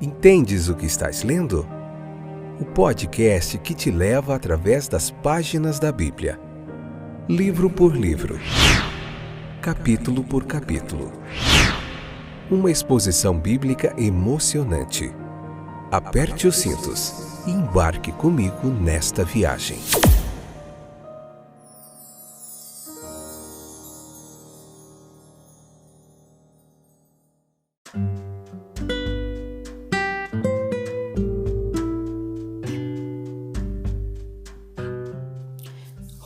Entendes o que estás lendo? O podcast que te leva através das páginas da Bíblia. Livro por livro. Capítulo por capítulo. Uma exposição bíblica emocionante. Aperte os cintos e embarque comigo nesta viagem.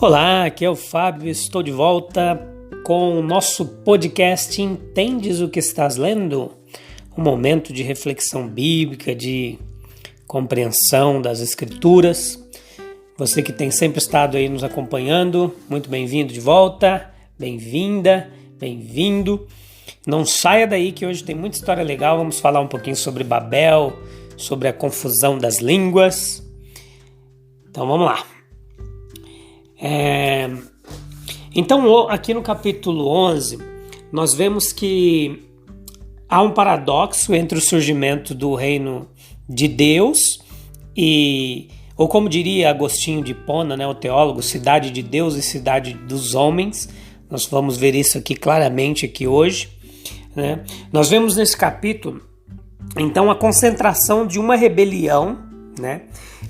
Olá, aqui é o Fábio, estou de volta com o nosso podcast Entendes o que estás lendo? Um momento de reflexão bíblica, de compreensão das Escrituras. Você que tem sempre estado aí nos acompanhando, muito bem-vindo de volta, bem-vinda, bem-vindo. Não saia daí que hoje tem muita história legal, vamos falar um pouquinho sobre Babel, sobre a confusão das línguas. Então vamos lá. Então, aqui no capítulo 11, nós vemos que há um paradoxo entre o surgimento do reino de Deus ou como diria Agostinho de Hipona, né, o teólogo, cidade de Deus e cidade dos homens. Nós vamos ver isso aqui claramente aqui hoje, né? Nós vemos nesse capítulo, então, a concentração de uma rebelião, né,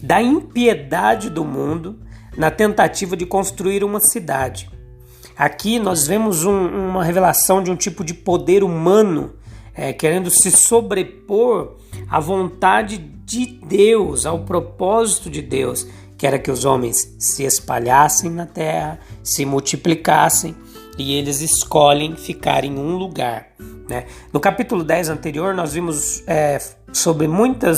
da impiedade do mundo, na tentativa de construir uma cidade. Aqui nós vemos uma revelação de um tipo de poder humano querendo se sobrepor à vontade de Deus, ao propósito de Deus, que era que os homens se espalhassem na terra, se multiplicassem, e eles escolhem ficar em um lugar, né? No capítulo 10 anterior nós vimos sobre muitas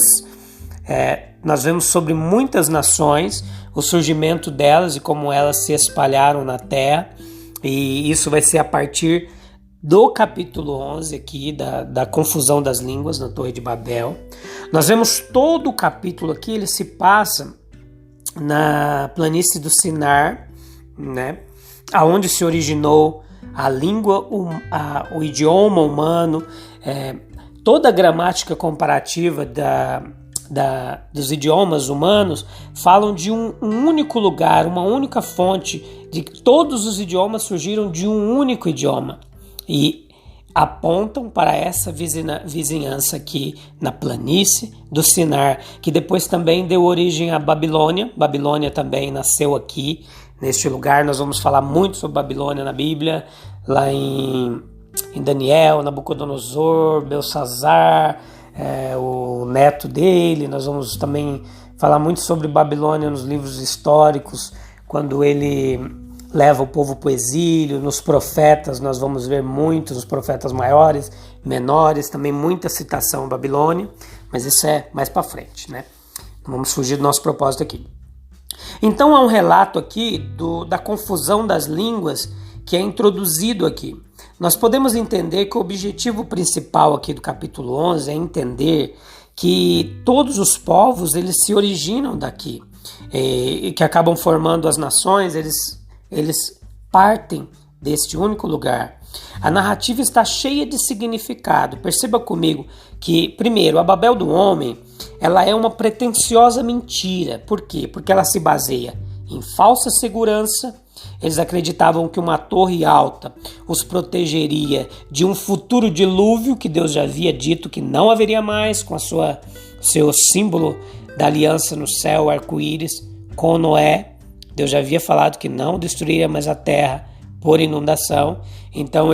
nações, o surgimento delas e como elas se espalharam na terra, e isso vai ser a partir do capítulo 11 aqui, da confusão das línguas na Torre de Babel. Nós vemos todo o capítulo aqui, ele se passa na planície do Sinar, né, aonde se originou a língua, o idioma humano, toda a gramática comparativa dos idiomas humanos falam de um único lugar, uma única fonte, de que todos os idiomas surgiram de um único idioma e apontam para essa vizinhança aqui na planície do Sinar, que depois também deu origem à Babilônia. Babilônia também nasceu aqui, neste lugar. Nós vamos falar muito sobre Babilônia na Bíblia, lá em Daniel, Nabucodonosor, Belsazar, o neto dele. Nós vamos também falar muito sobre Babilônia nos livros históricos, quando ele leva o povo para o exílio. Nos profetas nós vamos ver muitos, os profetas maiores, menores, também muita citação à Babilônia, mas isso é mais para frente, né? Não vamos fugir do nosso propósito aqui. Então há um relato aqui da confusão das línguas que é introduzido aqui. Nós podemos entender que o objetivo principal aqui do capítulo 11 é entender que todos os povos eles se originam daqui, e que acabam formando as nações, eles partem deste único lugar. A narrativa está cheia de significado. Perceba comigo que, primeiro, a Babel do homem, ela é uma pretensiosa mentira. Por quê? Porque ela se baseia em falsa segurança. Eles acreditavam que uma torre alta os protegeria de um futuro dilúvio que Deus já havia dito que não haveria mais, com seu símbolo da aliança no céu, arco-íris, com Noé. Deus já havia falado que não destruiria mais a terra por inundação. Então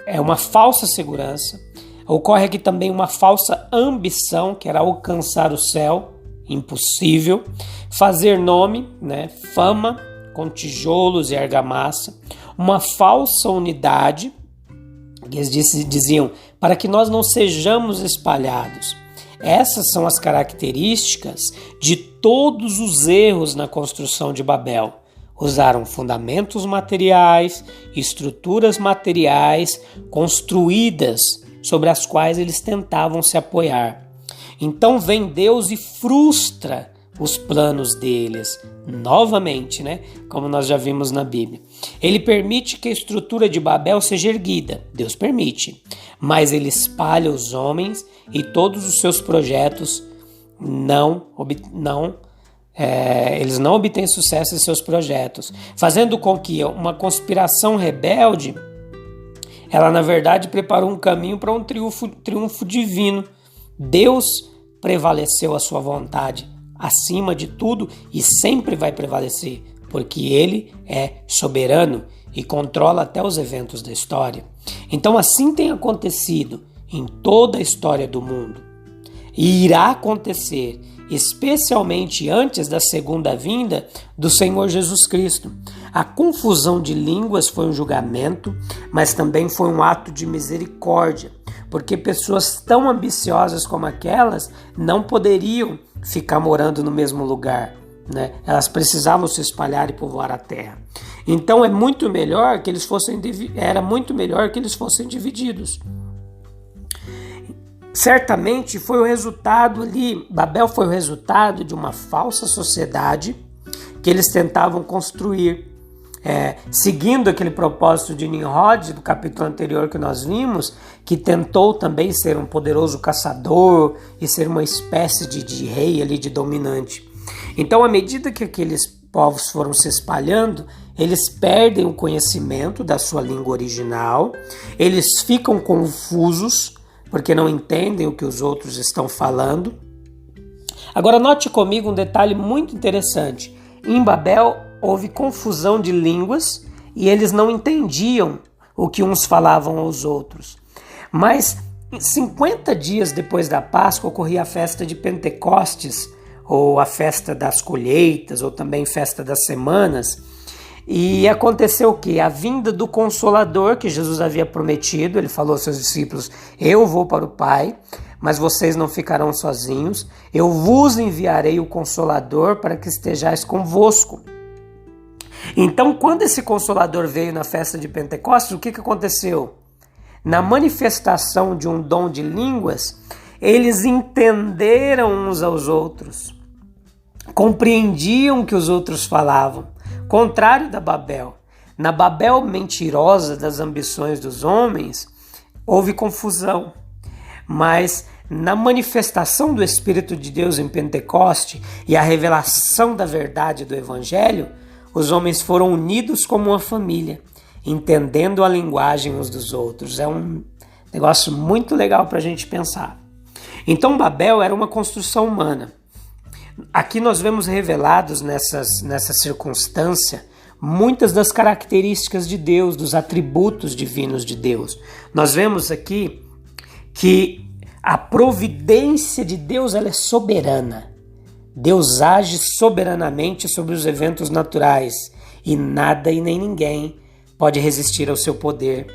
é uma falsa segurança. Ocorre aqui também uma falsa ambição, que era alcançar o céu, impossível. Fazer nome, né, fama, com tijolos e argamassa, uma falsa unidade, eles diziam, para que nós não sejamos espalhados. Essas são as características de todos os erros na construção de Babel. Usaram fundamentos materiais, estruturas materiais construídas sobre as quais eles tentavam se apoiar. Então vem Deus e frustra os planos deles, novamente, né? Como nós já vimos na Bíblia. Ele permite que a estrutura de Babel seja erguida, Deus permite, mas ele espalha os homens e todos os seus projetos eles não obtêm sucesso em seus projetos, fazendo com que uma conspiração rebelde, ela na verdade preparou um caminho para um triunfo divino. Deus prevaleceu a sua vontade acima de tudo e sempre vai prevalecer, porque Ele é soberano e controla até os eventos da história. Então assim tem acontecido em toda a história do mundo. E irá acontecer, especialmente antes da segunda vinda do Senhor Jesus Cristo. A confusão de línguas foi um julgamento, mas também foi um ato de misericórdia, porque pessoas tão ambiciosas como aquelas não poderiam ficar morando no mesmo lugar, né? Elas precisavam se espalhar e povoar a terra. Então era muito melhor que eles fossem divididos. Certamente foi o resultado ali, Babel foi o resultado de uma falsa sociedade que eles tentavam construir, seguindo aquele propósito de Nimrod, do capítulo anterior que nós vimos, que tentou também ser um poderoso caçador e ser uma espécie de rei ali, de dominante. Então, à medida que aqueles povos foram se espalhando, eles perdem o conhecimento da sua língua original, eles ficam confusos, porque não entendem o que os outros estão falando. Agora note comigo um detalhe muito interessante. Em Babel houve confusão de línguas e eles não entendiam o que uns falavam aos outros. Mas 50 dias depois da Páscoa ocorria a festa de Pentecostes, ou a festa das colheitas, ou também festa das semanas. E aconteceu o quê? A vinda do Consolador que Jesus havia prometido. Ele falou aos seus discípulos: eu vou para o Pai, mas vocês não ficarão sozinhos. Eu vos enviarei o Consolador para que estejais convosco. Então, quando esse Consolador veio na festa de Pentecostes, o que aconteceu? Na manifestação de um dom de línguas, eles entenderam uns aos outros, compreendiam o que os outros falavam. Contrário da Babel. Na Babel mentirosa das ambições dos homens, houve confusão. Mas na manifestação do Espírito de Deus em Pentecoste e a revelação da verdade do Evangelho, os homens foram unidos como uma família, entendendo a linguagem uns dos outros. É um negócio muito legal para a gente pensar. Então Babel era uma construção humana. Aqui nós vemos revelados nessa circunstância muitas das características de Deus, dos atributos divinos de Deus. Nós vemos aqui que a providência de Deus ela é soberana. Deus age soberanamente sobre os eventos naturais e nada e nem ninguém pode resistir ao seu poder.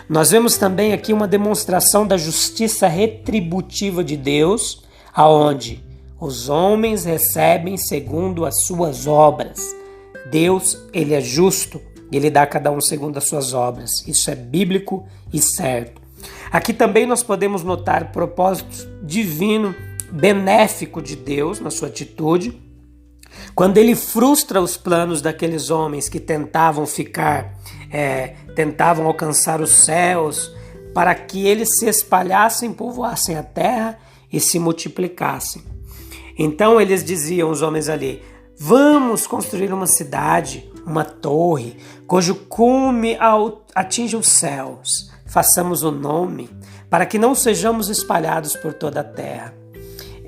Nós vemos também aqui uma demonstração da justiça retributiva de Deus, aonde os homens recebem segundo as suas obras. Deus, ele é justo, ele dá a cada um segundo as suas obras. Isso é bíblico e certo. Aqui também nós podemos notar o propósito divino, benéfico de Deus na sua atitude, quando ele frustra os planos daqueles homens que tentavam alcançar os céus, para que eles se espalhassem, povoassem a terra e se multiplicassem. Então eles diziam, os homens ali: vamos construir uma cidade, uma torre, cujo cume atinja os céus. Façamos o nome, para que não sejamos espalhados por toda a terra.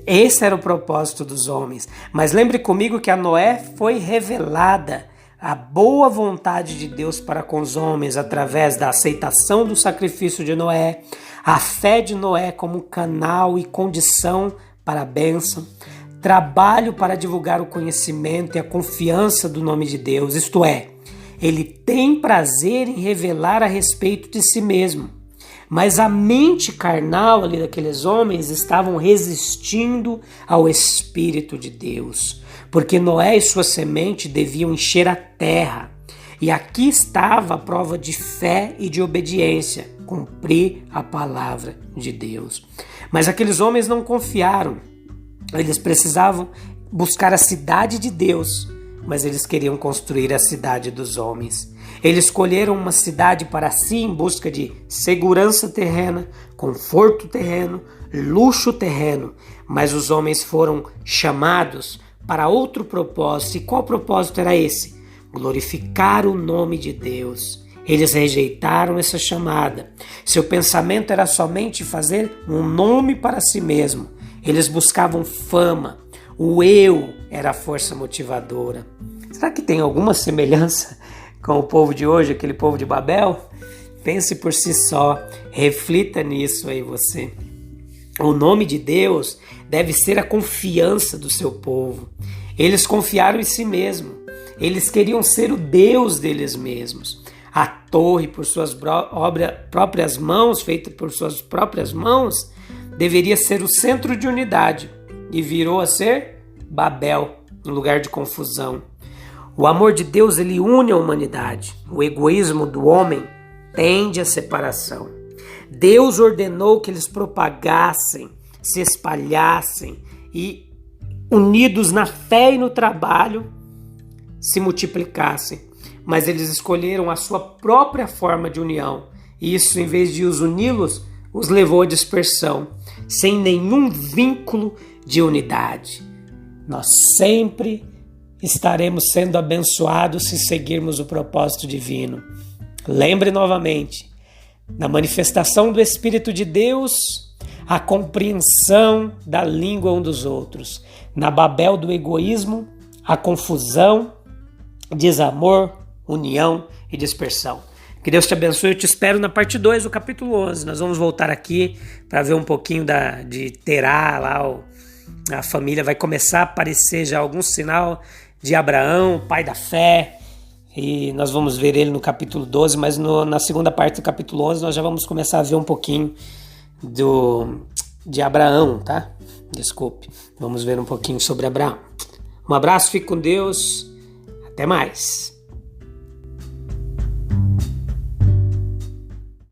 Esse era o propósito dos homens. Mas lembre comigo que a Noé foi revelada a boa vontade de Deus para com os homens através da aceitação do sacrifício de Noé, a fé de Noé como canal e condição para a bênção, trabalho para divulgar o conhecimento e a confiança do nome de Deus, isto é, ele tem prazer em revelar a respeito de si mesmo. Mas a mente carnal ali daqueles homens estavam resistindo ao Espírito de Deus, porque Noé e sua semente deviam encher a terra. E aqui estava a prova de fé e de obediência, cumprir a palavra de Deus. Mas aqueles homens não confiaram. Eles precisavam buscar a cidade de Deus, mas eles queriam construir a cidade dos homens. Eles escolheram uma cidade para si em busca de segurança terrena, conforto terreno, luxo terreno, mas os homens foram chamados para outro propósito. E qual propósito era esse? Glorificar o nome de Deus. Eles rejeitaram essa chamada. Seu pensamento era somente fazer um nome para si mesmo. Eles buscavam fama. O eu era a força motivadora. Será que tem alguma semelhança com o povo de hoje, aquele povo de Babel? Pense por si só, reflita nisso aí você. O nome de Deus deve ser a confiança do seu povo. Eles confiaram em si mesmos. Eles queriam ser o Deus deles mesmos. A torre, por suas próprias mãos, feita por suas próprias mãos, deveria ser o centro de unidade e virou a ser Babel, um lugar de confusão. O amor de Deus, ele une a humanidade. O egoísmo do homem tende à separação. Deus ordenou que eles propagassem, se espalhassem e, unidos na fé e no trabalho, se multiplicassem. Mas eles escolheram a sua própria forma de união. E isso, em vez de os uni-los, os levou à dispersão, sem nenhum vínculo de unidade. Nós sempre estaremos sendo abençoados se seguirmos o propósito divino. Lembre novamente, na manifestação do Espírito de Deus, a compreensão da língua um dos outros. Na Babel do egoísmo, a confusão, desamor, união e dispersão. Que Deus te abençoe. Eu te espero na parte 2 do capítulo 11. Nós vamos voltar aqui para ver um pouquinho de Terá, lá a família vai começar a aparecer já algum sinal de Abraão, pai da fé, e nós vamos ver ele no capítulo 12, mas na segunda parte do capítulo 11 nós já vamos começar a ver um pouquinho de Abraão, tá? Desculpe, vamos ver um pouquinho sobre Abraão. Um abraço, fique com Deus, até mais.